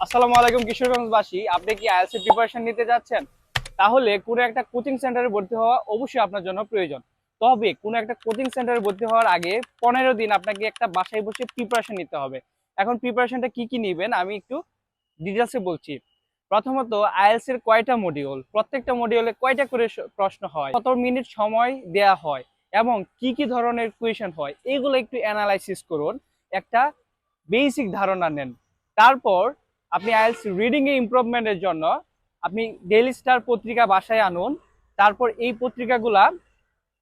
আসসালামু আলাইকুম কিশোরগঞ্জবাসী, আপনি কি আইএলটিএস এর প্রিপারেশন নিতে যাচ্ছেন? তাহলে কোনো একটা কোচিং সেন্টারে ভর্তি হওয়া অবশ্যই আপনার জন্য প্রয়োজন। তবে কোনো একটা কোচিং সেন্টারে ভর্তি হওয়ার আগে 15 দিন আপনাকে একটা বাসায় বসে প্রিপারেশন নিতে হবে। এখন প্রিপারেশনটা কি কি নেবেন আমি একটু ডিটেলসে বলছি। প্রথমত, আইএলটিএস এর কয়টা মডিউল, প্রত্যেকটা মডিউলে কয়টা করে প্রশ্ন হয়, কত মিনিট সময় দেয়া হয় এবং কি কি ধরনের কোয়েশ্চেন হয়, এগুলো একটু অ্যানালাইসিস করুন, একটা বেসিক ধারণা নেন। তারপর আপনি আইএলটিএস রিডিং এ ইমপ্রুভমেন্টের জন্য আপনি ডেইলি স্টার পত্রিকা বাসায় আনুন। তারপর এই পত্রিকাগুলা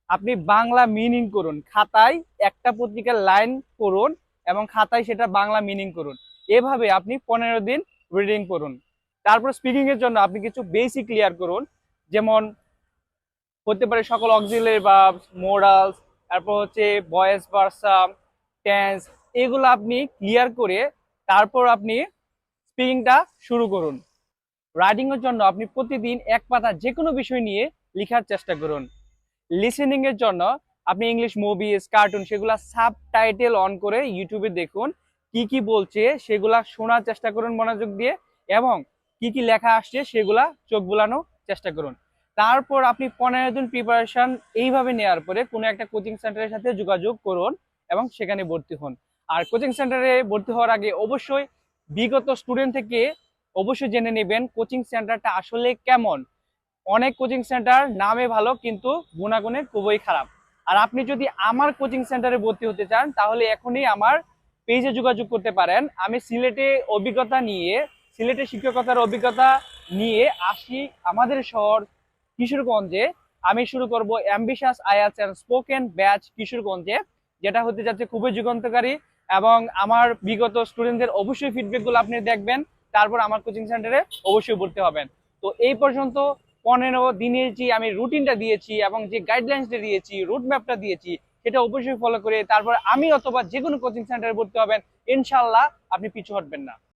আপনি বাংলা মিনিং করুন, খাতায় একটা পত্রিকার লাইন করুন এবং খাতায় সেটা বাংলা মিনিং করুন। এভাবে আপনি 15 দিন রিডিং করুন। তারপর স্পিকিং এর জন্য আপনি কিছু বেসিক ক্লিয়ার করুন, যেমন হতে পারে সকল অক্সিলারি ভার্ব, মোডালস, তারপর হচ্ছে ভয়েস ভার্সা, টেন্স, এগুলো আপনি ক্লিয়ার করে তারপর আপনি স্পিকিংটা শুরু করুন। রাইটিং এর জন্য আপনি প্রতিদিন এক পাতা যে কোনো বিষয় নিয়ে লেখার চেষ্টা করুন। লিসেনিং এর জন্য আপনি ইংলিশ মুভিজ, কার্টুন, সেগুলা সাবটাইটেল অন করে ইউটিউবে দেখুন, কি কি বলছে সেগুলা শোনার চেষ্টা করুন মনোযোগ দিয়ে, এবং কি কি লেখা আসছে সেগুলা চোখ বুলানোর চেষ্টা করুন। তারপর আপনি 15 দিন প্রিপারেশন এইভাবে নেওয়ার পরে কোনো একটা কোচিং সেন্টারের সাথে যোগাযোগ করুন এবং সেখানে ভর্তি হন। আর কোচিং সেন্টারে ভর্তি হওয়ার আগে অবশ্যই বিগত স্টুডেন্ট থেকে অবশ্যই জেনে নেবেন কোচিং সেন্টারটা আসলে কেমন। অনেক কোচিং সেন্টার নামে ভালো কিন্তু গুণাগুণে খুবই খারাপ। আর আপনি যদি আমার কোচিং সেন্টারে ভর্তি হতে চান তাহলে এখনই আমার পেজে যোগাযোগ করতে পারেন। আমি সিলেটে শিক্ষকতার অভিজ্ঞতা নিয়ে আসি আমাদের শহর কিশোরগঞ্জে। আমি শুরু করব ambitious IELTS and spoken batch কিশোরগঞ্জে, যেটা হতে যাচ্ছে খুবই যুগান্তকারী। এবং আমার বিগত স্টুডেন্টদের অবশ্যই ফিডব্যাকগুলো আপনি দেখবেন, তারপর আমার কোচিং সেন্টারে অবশ্যই ভর্তি হবেন। তো এই পর্যন্ত 15 দিনের যে আমি রুটিনটা দিয়েছি এবং যে গাইডলাইন্সটা দিয়েছি, রুট ম্যাপটা দিয়েছি, সেটা অবশ্যই ফলো করে তারপর আমি অথবা যে কোনো কোচিং সেন্টারে ভর্তি হবেন, ইনশাল্লাহ আপনি পিছু হটবেন না।